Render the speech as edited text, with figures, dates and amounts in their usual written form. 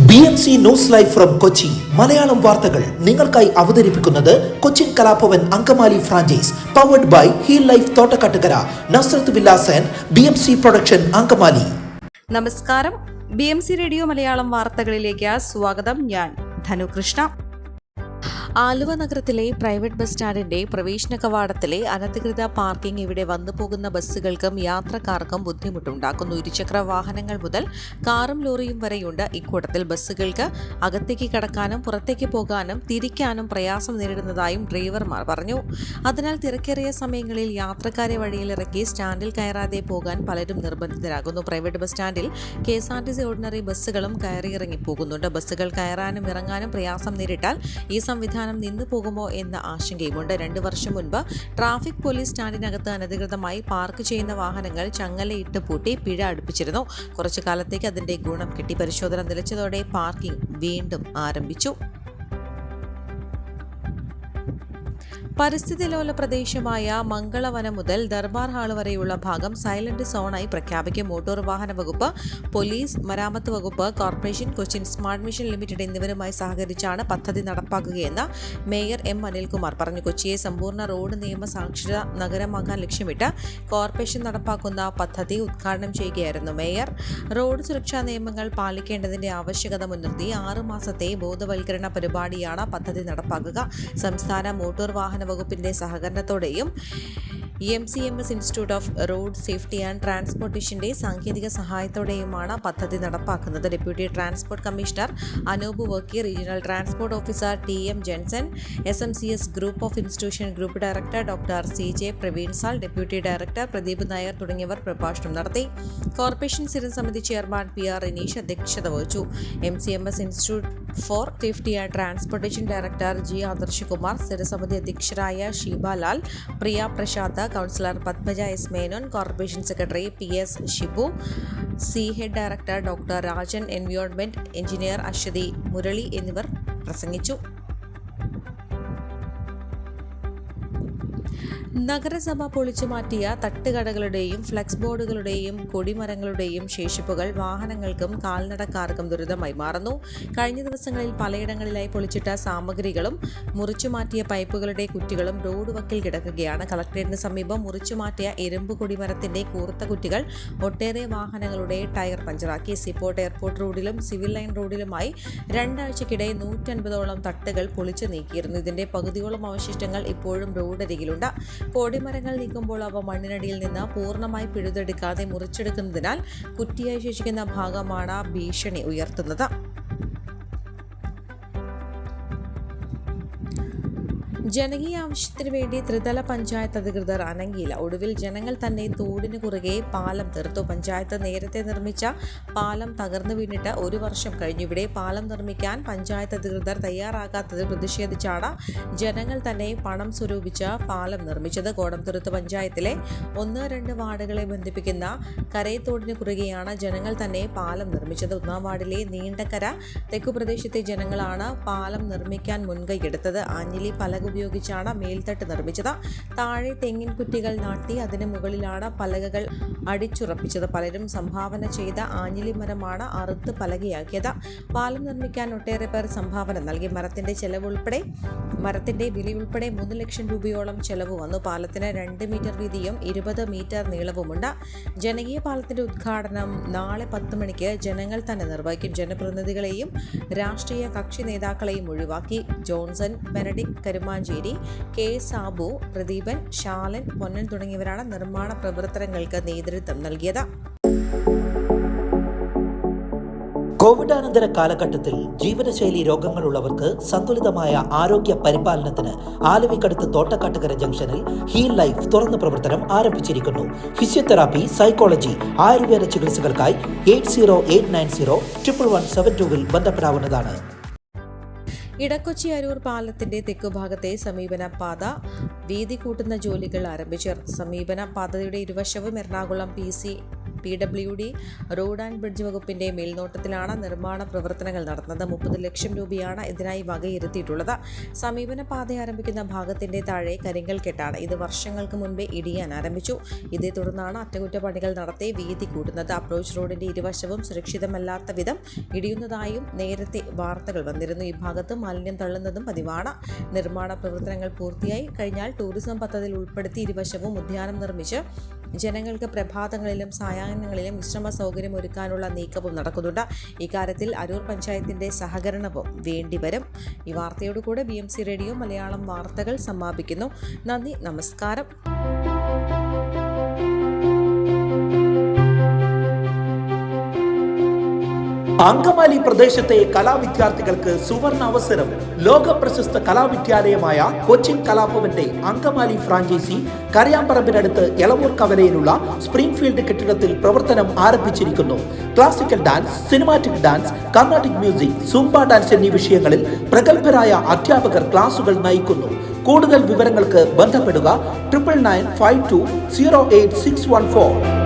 BMC news live from Kochi Malayalam വാർത്തകൾ നിങ്ങൾക്കായി അവതരിപ്പിക്കുന്നത് Cochin Kalabhavan Angamaly franchise powered by heal life Thottakattukara Nasrath villas and BMC production Angamaly. നമസ്കാരം, BMC radio Malayalam വാർത്തകളിലേക്ക് സ്വാഗതം. ഞാൻ ധനുകൃഷ്ണ. ആലുവ നഗരത്തിലെ പ്രൈവറ്റ് ബസ് സ്റ്റാൻഡിന്റെ പ്രവേശന കവാടത്തിലെ അനധികൃത പാർക്കിംഗ് ഇവിടെ വന്നു പോകുന്ന ബസ്സുകൾക്കും യാത്രക്കാർക്കും ബുദ്ധിമുട്ടുണ്ടാക്കുന്നു. ഇരുചക്ര വാഹനങ്ങൾ മുതൽ കാറും ലോറിയും വരെയുണ്ട്. ഇക്കൂട്ടത്തിൽ ബസ്സുകൾക്ക് അകത്തേക്ക് കടക്കാനും പുറത്തേക്ക് പോകാനും തിരിക്കാനും പ്രയാസം നേരിടുന്നതായും ഡ്രൈവർമാർ പറഞ്ഞു. അതിനാൽ തിരക്കേറിയ സമയങ്ങളിൽ യാത്രക്കാരെ വഴിയിലിറക്കി സ്റ്റാൻഡിൽ കയറാതെ പോകാൻ പലരും നിർബന്ധിതരാകുന്നു. പ്രൈവറ്റ് ബസ് സ്റ്റാൻഡിൽ KSRTC ഓർഡിനറി ബസ്സുകളും കയറിയിറങ്ങി പോകുന്നുണ്ട്. ബസ്സുകൾ കയറാനും ഇറങ്ങാനും പ്രയാസം നേരിട്ടാൽ ഈ സംവിധാനം നിന്നു പോകുമോ എന്ന ആശങ്കയുമുണ്ട്. 2 വർഷം മുൻപ് ട്രാഫിക് പോലീസ് സ്റ്റാൻഡിനകത്ത് അനധികൃതമായി പാർക്ക് ചെയ്യുന്ന വാഹനങ്ങൾ ചങ്ങലയിട്ട് പൂട്ടി പിഴ അടുപ്പിച്ചിരുന്നു. കുറച്ചു കാലത്തേക്ക് അതിന്റെ ഗുണം കിട്ടി. പരിശോധന നിലച്ചതോടെ പാർക്കിംഗ് വീണ്ടും ആരംഭിച്ചു. പരിസ്ഥിതി ലോല പ്രദേശമായ മംഗളവനം മുതൽ ദർബാർ ഹാൾ വരെയുള്ള ഭാഗം സൈലന്റ് സോണായി പ്രഖ്യാപിക്കും. മോട്ടോർ വാഹന വകുപ്പ്, പോലീസ്, മരാമത്ത് വകുപ്പ്, corporation, Cochin smart mission limited എന്നിവരുമായി സഹകരിച്ചാണ് പദ്ധതി നടപ്പാക്കുകയെന്ന് മേയർ M. അനിൽകുമാർ പറഞ്ഞു. കൊച്ചിയെ സമ്പൂർണ്ണ റോഡ് നിയമ സാക്ഷര നഗരമാക്കാൻ ലക്ഷ്യമിട്ട് കോർപ്പറേഷൻ നടപ്പാക്കുന്ന പദ്ധതി ഉദ്ഘാടനം ചെയ്യുകയായിരുന്നു മേയർ. റോഡ് സുരക്ഷാ നിയമങ്ങൾ പാലിക്കേണ്ടതിന്റെ ആവശ്യകത മുൻനിർത്തി 6 മാസത്തെ ബോധവൽക്കരണ പരിപാടിയാണ് പദ്ധതി നടപ്പാക്കുക. സംസ്ഥാന മോട്ടോർ വാഹന വകുപ്പിന്റെ സഹകരണത്തോടെയും MCMS institute of road safety and ട്രാൻസ്പോർട്ടേഷന്റെ സാങ്കേതിക സഹായത്തോടെയുമാണ് പദ്ധതി നടപ്പാക്കുന്നത്. Deputy transport commissioner Anoop Varkey, regional transport officer TM Jenson, SMCS group of institution group director doctor CJ പ്രവീൺസാൾ, ഡെപ്യൂട്ടി ഡയറക്ടർ പ്രദീപ് നായർ തുടങ്ങിയവർ പ്രഭാഷണം നടത്തി. കോർപ്പറേഷൻ സ്ഥിരം സമിതി ചെയർമാൻ PR റിനീഷ് അധ്യക്ഷത വഹിച്ചു. MCMS institute for safety and transportation director G. Adarshkumar, സ്ഥിരസമിതി അധ്യക്ഷരായ Sheeba Lal, Priya Prashanth, councillor Padmaja S. Menon, corporation secretary PS. Shibu, head director doctor Rajan, environment engineer Aswathy Murali എന്നിവർ പ്രസംഗിച്ചു. നഗരസഭ പൊളിച്ചു മാറ്റിയ തട്ടുകടകളുടെയും ഫ്ലെക്സ് ബോർഡുകളുടെയും കൊടിമരങ്ങളുടെയും ശേഷിപ്പുകൾ വാഹനങ്ങൾക്കും കാൽനടക്കാർക്കും ദുരിതമായി മാറുന്നു. കഴിഞ്ഞ ദിവസങ്ങളിൽ പലയിടങ്ങളിലായി പൊളിച്ചിട്ട സാമഗ്രികളും മുറിച്ചുമാറ്റിയ പൈപ്പുകളുടെ കുറ്റികളും റോഡ് വക്കിൽ കിടക്കുകയാണ്. കളക്ടറേറ്റിന് സമീപം മുറിച്ചുമാറ്റിയ ഇരുമ്പ് കൊടിമരത്തിന്റെ കൂർത്ത കുറ്റികൾ ഒട്ടേറെ വാഹനങ്ങളുടെ ടയർ പഞ്ചറാക്കി. സീപോർട്ട് എയർപോർട്ട് റോഡിലും സിവിൽ ലൈൻ റോഡിലുമായി 2 ആഴ്ചക്കിടെ 150ഓളം തട്ടുകൾ പൊളിച്ചു നീക്കിയിരുന്നു. ഇതിന്റെ പകുതിയോളം അവശിഷ്ടങ്ങൾ ഇപ്പോഴും റോഡരികിലുണ്ട്. കോടിമരങ്ങൾ നീക്കുമ്പോൾ അവ മണ്ണിനടിയിൽ നിന്ന് പൂർണ്ണമായി പിഴുതെടുക്കാതെ മുറിച്ചെടുക്കുന്നതിനാൽ കുറ്റിയായി ശേഷിക്കുന്ന ഭാഗമാണ് ഭീഷണി ഉയർത്തുന്നത്. ജനകീയ ആവശ്യത്തിനു വേണ്ടി ത്രിതല പഞ്ചായത്ത് അധികൃതർ അനങ്ങിയില്ല. ഒടുവിൽ ജനങ്ങൾ തന്നെ തോടിന് കുറുകെ പാലം തീർത്തു. പഞ്ചായത്ത് നേരത്തെ നിർമ്മിച്ച പാലം തകർന്നു വീണിട്ട് 1 വർഷം കഴിഞ്ഞു. ഇവിടെ പാലം നിർമ്മിക്കാൻ പഞ്ചായത്ത് അധികൃതർ തയ്യാറാകാത്തതിൽ പ്രതിഷേധിച്ചാണ് ജനങ്ങൾ തന്നെ പണം സ്വരൂപിച്ച് പാലം നിർമ്മിച്ചത്. കോടംതുരുത്ത് പഞ്ചായത്തിലെ 1-2 വാർഡുകളെ ബന്ധിപ്പിക്കുന്ന കരയത്തോടിന് കുറുകെയാണ് ജനങ്ങൾ തന്നെ പാലം നിർമ്മിച്ചത്. 1-ാം വാർഡിലെ നീണ്ടകര തെക്കുപ്രദേശത്തെ ജനങ്ങളാണ് പാലം നിർമ്മിക്കാൻ മുൻകൈയെടുത്തത്. ആഞ്ഞിലി പലക ഉപയോഗിച്ചാണ് മേൽത്തട്ട് നിർമ്മിച്ചത്. താഴെ തെങ്ങിൻ കുറ്റികൾ നാട്ടി അതിന് മുകളിലാണ് പലകകൾ അടിച്ചുറപ്പിച്ചത്. പലരും സംഭാവന ചെയ്ത ആഞ്ഞിലി മരമാണ് അറുത്ത് പലകയാക്കിയത്. പാലം നിർമ്മിക്കാൻ ഒട്ടേറെ പേർ സംഭാവന നൽകി. മരത്തിന്റെ വിലയുൾപ്പെടെ 3 ലക്ഷം രൂപയോളം ചെലവ് വന്നു. പാലത്തിന് 2 മീറ്റർ വീതിയും 20 മീറ്റർ നീളവുമുണ്ട്. ജനകീയ പാലത്തിന്റെ ഉദ്ഘാടനം നാളെ 10 മണിക്ക് ജനങ്ങൾ തന്നെ നിർവഹിക്കും. ജനപ്രതിനിധികളെയും രാഷ്ട്രീയ കക്ഷി നേതാക്കളെയും ഒഴിവാക്കി. Johnson, Benedict Karumanchery, K. Sabu, Pradeepan, Shalan, Ponnan തുടങ്ങിയവരാണ് നിർമ്മാണ പ്രവർത്തനങ്ങൾക്ക് നേതൃത്വം നൽകിയത്. കോവിഡാനന്തര കാലഘട്ടത്തിൽ ജീവനശൈലി രോഗങ്ങളുള്ളവർക്ക് സന്തുലിതമായ ആരോഗ്യ പരിപാലനത്തിന് ആലുവയ്ക്കടുത്ത് തോട്ടക്കാട്ടുകര ജംഗ്ഷനിൽ ഹീൽ ലൈഫ് തുറന്ന പ്രവർത്തനം ആരംഭിച്ചിരിക്കുന്നു. ഫിസിയോതെറാപ്പി, സൈക്കോളജി, ആയുർവേദ ചികിത്സകൾക്കായി 8089011722 ബന്ധപ്പെടാവുന്നതാണ്. ഇടക്കൊച്ചി അരൂർ പാലത്തിന്റെ തെക്കുഭാഗത്തെ സമീപന പാത വീതി കൂട്ടുന്ന ജോലികൾ ആരംഭിച്ചു. സമീപന പാതയുടെ ഇരുവശവും Ernakulam PWD road and bridge വകുപ്പിന്റെ മേൽനോട്ടത്തിലാണ് നിർമ്മാണ പ്രവർത്തനങ്ങൾ നടത്തുന്നത്. 30 ലക്ഷം രൂപയാണ് ഇതിനായി വകയിരുത്തിയിട്ടുള്ളത്. സമീപന പാത ആരംഭിക്കുന്ന ഭാഗത്തിന്റെ താഴെ കരിങ്കൽ കെട്ടാണ്. ഇത് വർഷങ്ങൾക്ക് മുൻപേ ഇടിയാൻ ആരംഭിച്ചു. ഇതേ തുടർന്നാണ് അറ്റകുറ്റപ്പണികൾ നടത്തി വീതി കൂട്ടുന്നത്. അപ്രോച്ച് റോഡിന്റെ ഇരുവശവും സുരക്ഷിതമല്ലാത്ത വിധം ഇടിയുന്നതായും നേരത്തെ വാർത്തകൾ വന്നിരുന്നു. ഈ ഭാഗത്ത് മാലിന്യം തള്ളുന്നതും പതിവാണ്. നിർമ്മാണ പ്രവർത്തനങ്ങൾ പൂർത്തിയായി കഴിഞ്ഞാൽ ടൂറിസം പദ്ധതിയിൽ ഉൾപ്പെടുത്തി ഇരുവശവും ഉദ്യാനം നിർമ്മിച്ച് ജനങ്ങൾക്ക് പ്രഭാതങ്ങളിലും സായാഹ്നങ്ങളിലും വിശ്രമ സൗകര്യം ഒരുക്കാനുള്ള നീക്കവും നടക്കുന്നുണ്ട്. ഇക്കാര്യത്തിൽ അരൂർ പഞ്ചായത്തിന്റെ സഹകരണവും വേണ്ടിവരും. ഈ വാർത്തയോടുകൂടെ BMC റേഡിയോ മലയാളം വാർത്തകൾ സമാപിക്കുന്നു. നന്ദി, നമസ്കാരം. അങ്കമാലി പ്രദേശത്തെ കലാവിദ്യാർത്ഥികൾക്ക് സുവർണ അവസരം. ലോക പ്രശസ്ത കലാവിദ്യാലയമായ കൊച്ചിൻ കലാഭവന്റെ അങ്കമാലി ഫ്രാഞ്ചൈസി കരയാമ്പറമ്പിനടുത്ത് എളവൂർ കവലയിലുള്ള സ്പ്രിംഗ്ഫീൽഡ് കെട്ടിടത്തിൽ പ്രവർത്തനം ആരംഭിച്ചിരിക്കുന്നു. Classical dance, cinematic dance, Carnatic music, Zumba dance എന്നീ വിഷയങ്ങളിൽ പ്രഗത്ഭരായ അധ്യാപകർ ക്ലാസുകൾ നയിക്കുന്നു. കൂടുതൽ വിവരങ്ങൾക്ക് ബന്ധപ്പെടുക 9995208614.